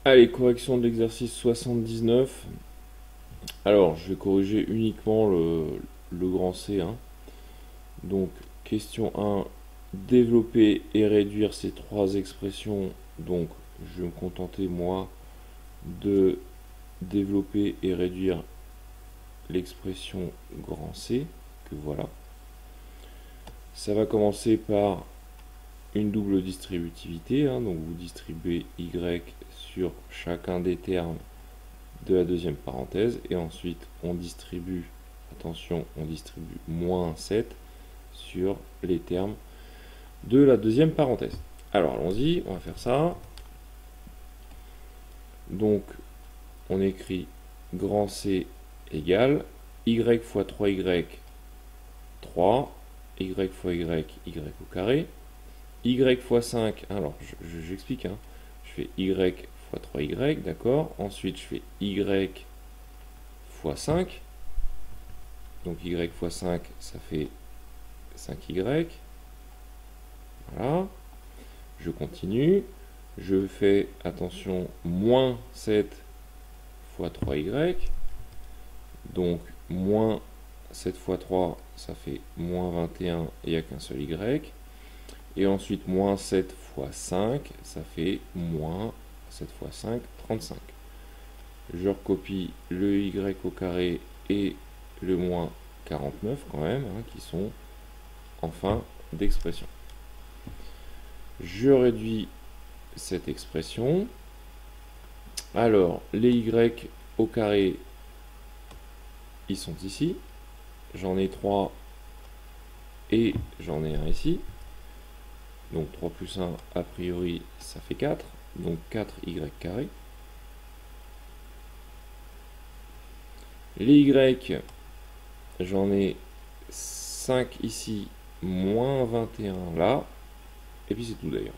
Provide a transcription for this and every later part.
Allez, correction de l'exercice 79. Alors, je vais corriger uniquement le grand C, hein. Donc, question 1, développer et réduire ces trois expressions. Donc, je vais me contenter, moi, de développer et réduire l'expression grand C, que voilà. Ça va commencer par une double distributivité, hein. Donc, vous distribuez Y sur chacun des termes de la deuxième parenthèse, et ensuite on distribue, attention, on distribue moins 7 sur les termes de la deuxième parenthèse. Alors allons-y, on va faire ça. Donc on écrit grand C égale y fois 3y, 3, y fois y, y au carré, y fois 5, alors j'explique, hein. Je fais y fois 3y, d'accord. Ensuite, je fais y fois 5. Donc y fois 5, ça fait 5y. Voilà. Je continue. Je fais, attention, moins 7 fois 3y. Donc, moins 7 fois 3, ça fait moins 21, et il n'y a qu'un seul y. Et ensuite, moins 7 fois 5, ça fait moins 7 fois 5, 35. Je recopie le y au carré et le moins 49 quand même, hein, qui sont en fin d'expression. Je réduis cette expression. Alors, les y au carré, ils sont ici. J'en ai 3 et j'en ai un ici. Donc 3 plus 1, a priori, ça fait 4. Donc 4y carré. Les y, j'en ai 5 ici, moins 21 là. Et puis c'est tout d'ailleurs.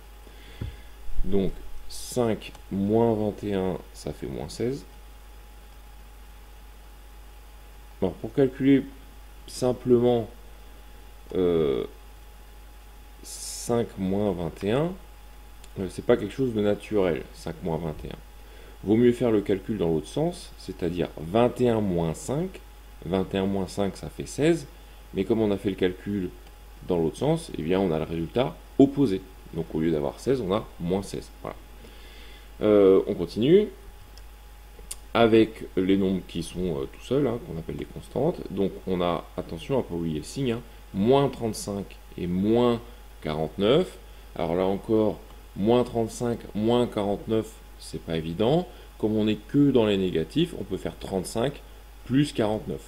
Donc 5 moins 21, ça fait moins 16. Alors pour calculer simplement 5 moins 21, c'est pas quelque chose de naturel, 5 moins 21. Vaut mieux faire le calcul dans l'autre sens, c'est-à-dire 21 moins 5. 21 moins 5, ça fait 16. Mais comme on a fait le calcul dans l'autre sens, eh bien on a le résultat opposé. Donc au lieu d'avoir 16, on a moins 16. Voilà. On continue avec les nombres qui sont tout seuls, hein, qu'on appelle des constantes. Donc on a, attention à ne pas oublier le signe, hein, moins 35 et moins 49. Alors là encore, moins 35, moins 49, c'est pas évident. Comme on n'est que dans les négatifs, on peut faire 35 plus 49.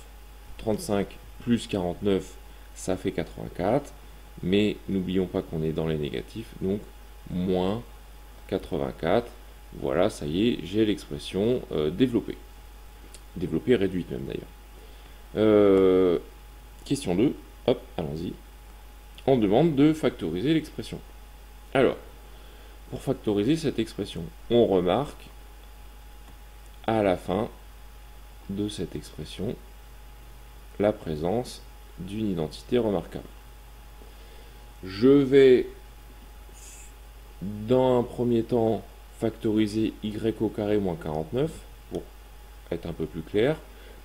35 plus 49, ça fait 84. Mais n'oublions pas qu'on est dans les négatifs, donc moins 84. Voilà, ça y est, j'ai l'expression développée. Développée réduite même d'ailleurs. Question 2, hop, allons-y. On demande de factoriser l'expression. Alors, pour factoriser cette expression, on remarque à la fin de cette expression la présence d'une identité remarquable. Je vais, dans un premier temps, factoriser y au carré moins 49 pour être un peu plus clair,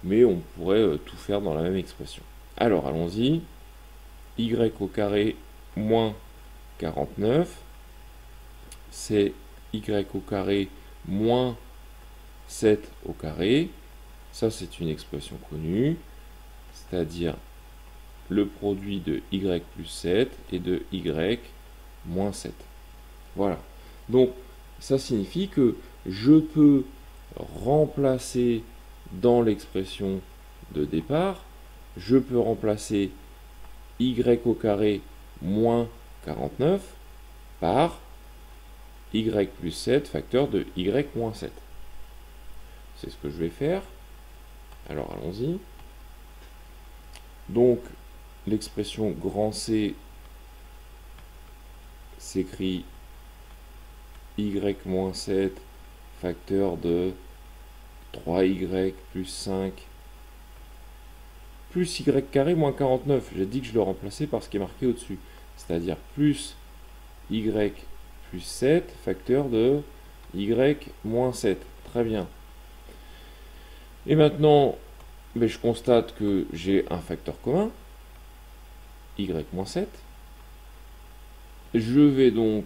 mais on pourrait tout faire dans la même expression. Alors allons-y. Y au carré moins 49, c'est y au carré moins 7 au carré. Ça, c'est une expression connue, c'est-à-dire le produit de y plus 7 et de y moins 7. Voilà. Donc, ça signifie que je peux remplacer dans l'expression de départ, je peux remplacer y au carré moins 49 par y plus 7 facteur de y moins 7. C'est ce que je vais faire. Alors allons-y. Donc l'expression grand C s'écrit y moins 7 facteur de 3y plus 5 plus y carré moins 49. J'ai dit que je le remplaçais par ce qui est marqué au-dessus. C'est-à-dire plus y plus 7 facteur de y moins 7. Très bien. Et maintenant, ben, je constate que j'ai un facteur commun, y moins 7. Je vais donc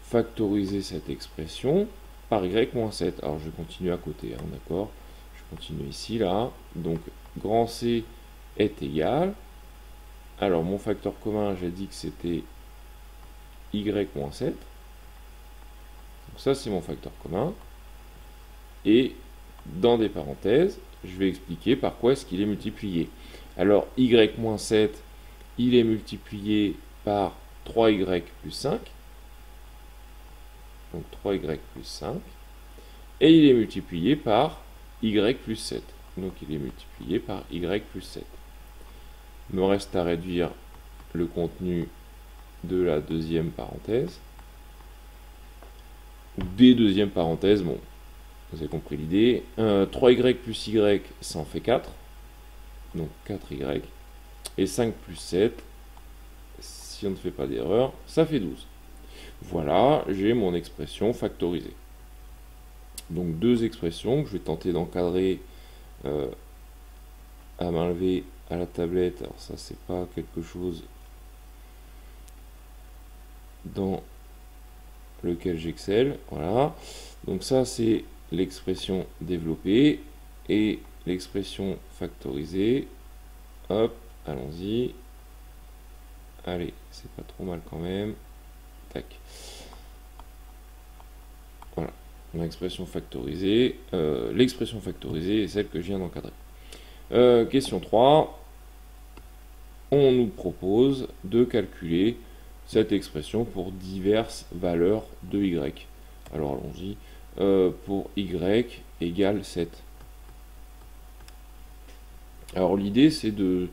factoriser cette expression par y moins 7. Alors je continue à côté, hein, d'accord? Je continue ici, là. Donc grand C est égal. Alors mon facteur commun, j'ai dit que c'était y moins 7. Donc ça c'est mon facteur commun. Et dans des parenthèses, je vais expliquer par quoi est-ce qu'il est multiplié. Alors y moins 7, il est multiplié par 3y plus 5. Donc 3y plus 5. Et il est multiplié par y plus 7. Donc il est multiplié par y plus 7. Il me reste à réduire le contenu de la deuxième parenthèse. Ou des deuxièmes parenthèses, bon, vous avez compris l'idée. 3y plus y, ça en fait 4. Donc 4y. Et 5 plus 7, si on ne fait pas d'erreur, ça fait 12. Voilà, j'ai mon expression factorisée. Donc deux expressions que je vais tenter d'encadrer à main levée à la tablette. Alors ça, c'est pas quelque chose dans lequel j'excelle. Voilà. Donc ça, c'est l'expression développée et l'expression factorisée. Hop, allons-y. Allez, c'est pas trop mal quand même. Tac. Voilà. L'expression factorisée. L'expression factorisée est celle que je viens d'encadrer. Question 3. On nous propose de calculer cette expression pour diverses valeurs de y. Alors allons-y. Pour y égale 7. Alors l'idée c'est de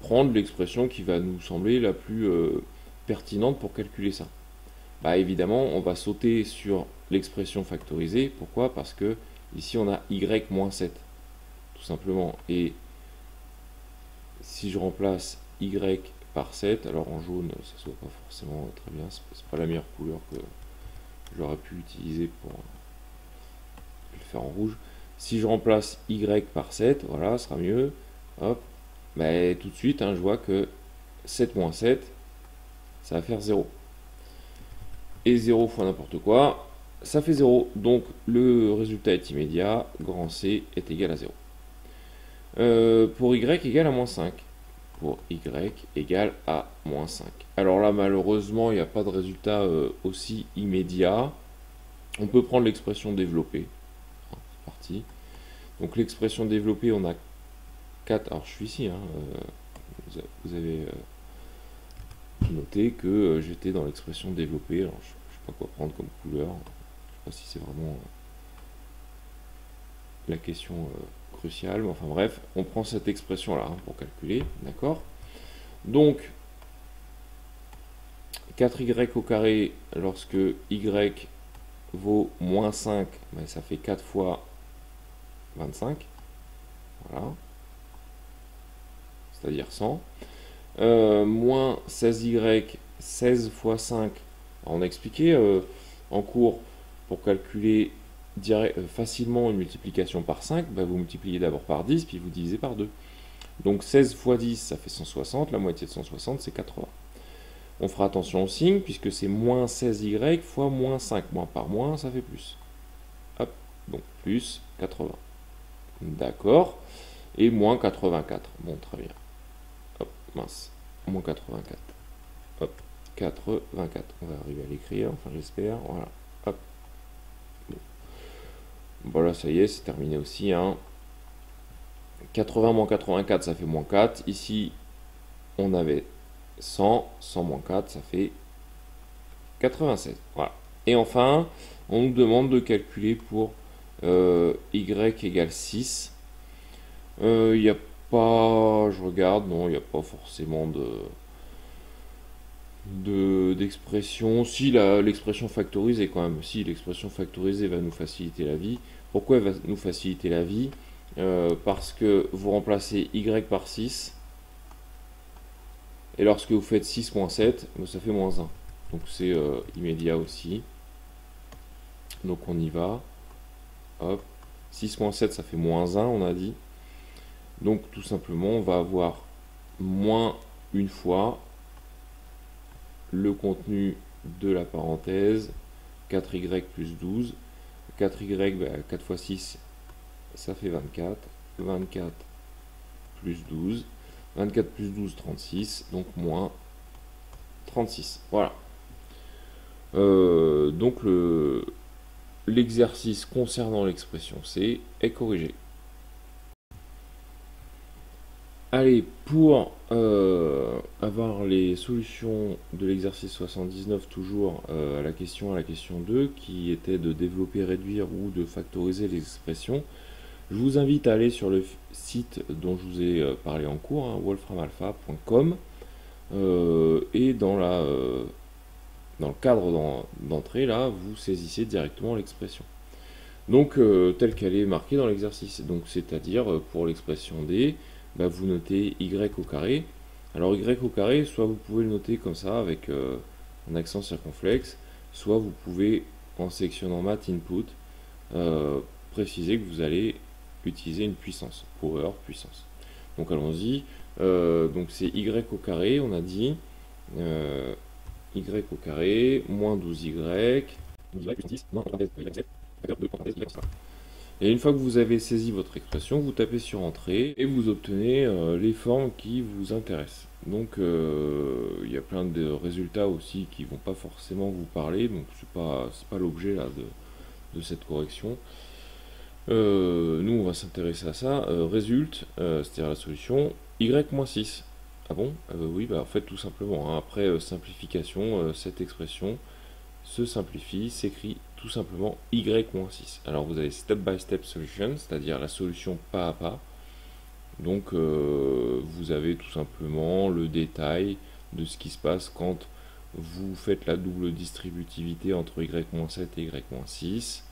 prendre l'expression qui va nous sembler la plus pertinente pour calculer ça. Bah évidemment on va sauter sur l'expression factorisée. Pourquoi? Parce que ici on a y moins 7 tout simplement, et si je remplace y par 7, alors en jaune ça se voit pas forcément très bien, c'est pas la meilleure couleur que j'aurais pu utiliser pour le faire en rouge. Si je remplace y par 7, voilà, ça sera mieux. Hop, mais tout de suite, hein, je vois que 7 moins 7, ça va faire 0. Et 0 fois n'importe quoi, ça fait 0. Donc le résultat est immédiat, grand C est égal à 0. Pour y égale à moins 5. Pour y égale à moins 5. Alors là, malheureusement, il n'y a pas de résultat aussi immédiat. On peut prendre l'expression développée. C'est parti. Donc l'expression développée, on a 4. Alors je suis ici. Hein, vous avez noté que j'étais dans l'expression développée. Alors je ne sais pas quoi prendre comme couleur. Je ne sais pas si c'est vraiment la question cruciale. Mais enfin bref, on prend cette expression-là hein, pour calculer. D'accord. Donc 4y au carré, lorsque y vaut moins 5, ben ça fait 4 fois 25. Voilà. C'est-à-dire 100. Moins 16y, 16 fois 5. Alors on a expliqué en cours, pour calculer facilement une multiplication par 5, ben vous multipliez d'abord par 10, puis vous divisez par 2. Donc 16 fois 10, ça fait 160. La moitié de 160, c'est 80. On fera attention au signe, puisque c'est moins 16y fois moins 5. Moins par moins, ça fait plus. Hop, donc plus 80. D'accord. Et moins 84. Bon, très bien. Hop, mince. Moins 84. Hop, 84. On va arriver à l'écrire, enfin j'espère. Voilà. Hop. Bon. Voilà, ça y est, c'est terminé aussi. Hein. 80 moins 84, ça fait moins 4. Ici, on avait 100. 100 moins 4, ça fait 96. Voilà. Et enfin, on nous demande de calculer pour y égale 6. Il n'y a pas, je regarde, non, il n'y a pas forcément d'expression. Si l'expression factorisée quand même, si l'expression factorisée va nous faciliter la vie. Pourquoi elle va nous faciliter la vie? Parce que vous remplacez y par 6, et lorsque vous faites 6 moins 7, ça fait moins 1. Donc c'est immédiat aussi. Donc on y va. Hop. 6 moins 7, ça fait moins 1, on a dit. Donc tout simplement, on va avoir moins une fois le contenu de la parenthèse, 4y plus 12. 4y, 4 fois 6, ça fait 24. 24 plus 12. 24 plus 12, 36. Donc moins 36. Voilà. Donc l'exercice concernant l'expression C est corrigé. Allez, pour avoir les solutions de l'exercice 79, toujours à la question 2, qui était de développer, réduire ou de factoriser les expressions, je vous invite à aller sur le site dont je vous ai parlé en cours, hein, wolframalpha.com, et dans le cadre d'entrée, là, vous saisissez directement l'expression. Donc, telle qu'elle est marquée dans l'exercice. Donc, c'est-à-dire, pour l'expression D, vous notez y au carré. Alors, y au carré, soit vous pouvez le noter comme ça, avec un accent circonflexe, soit vous pouvez, en sélectionnant Math Input, préciser que vous allez utiliser une puissance, power, puissance. Donc, allons-y. Donc, c'est y au carré, on a dit. Y au carré, moins 12y, 12y plus 10, moins et une fois que vous avez saisi votre expression, vous tapez sur Entrée et vous obtenez les formes qui vous intéressent. Donc il y a plein de résultats aussi qui ne vont pas forcément vous parler, donc c'est pas l'objet là de cette correction. Nous on va s'intéresser à ça. Résulte, c'est-à-dire la solution, y-6. Ah bon? Oui, en fait tout simplement, hein, après simplification, cette expression se simplifie, s'écrit tout simplement y-6. Alors vous avez step by step solution, c'est-à-dire la solution pas à pas. Donc vous avez tout simplement le détail de ce qui se passe quand vous faites la double distributivité entre y-7 et y-6,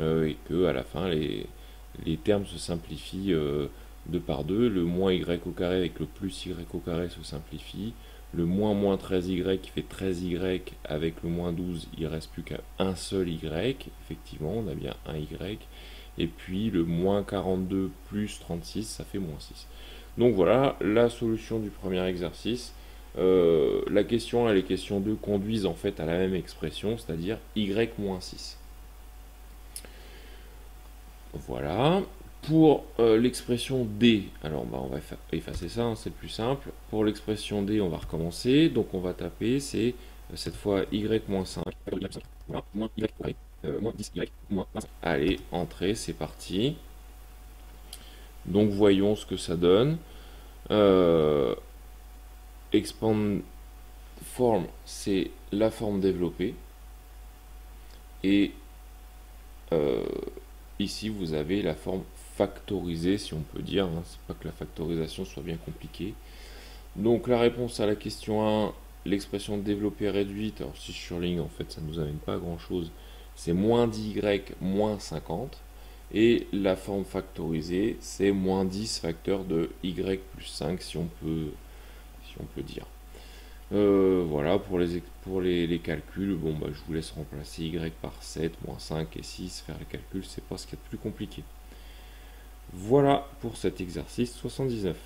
et que à la fin les termes se simplifient deux par deux. Le moins y au carré avec le plus y au carré se simplifie. Le moins 13y qui fait 13y avec le moins 12, il ne reste plus qu'un seul y. Effectivement, on a bien un y. Et puis le moins 42 plus 36, ça fait moins 6. Donc voilà la solution du premier exercice. La question 1 et les questions 2 conduisent en fait à la même expression, c'est-à-dire y-6. Voilà. Pour l'expression D, alors on va effacer ça, hein, c'est le plus simple. Pour l'expression D, on va recommencer. Donc on va taper, c'est cette fois y-5, voilà, moins y carré, moins 10y, moins 25. Allez, entrée, c'est parti. Donc voyons ce que ça donne. Expand form, c'est la forme développée. Et ici, vous avez la forme factorisée, si on peut dire. Hein. C'est pas que la factorisation soit bien compliquée. Donc la réponse à la question 1, l'expression développée réduite, alors si je surligne, en fait, ça ne nous amène pas à grand chose. C'est moins 10y moins 50. Et la forme factorisée, c'est moins 10 facteur de y plus 5, si on peut dire. Voilà, pour les calculs, bon, je vous laisse remplacer y par 7, moins 5 et 6, faire les calculs, c'est pas ce qu'il y a de plus compliqué. Voilà pour cet exercice 79.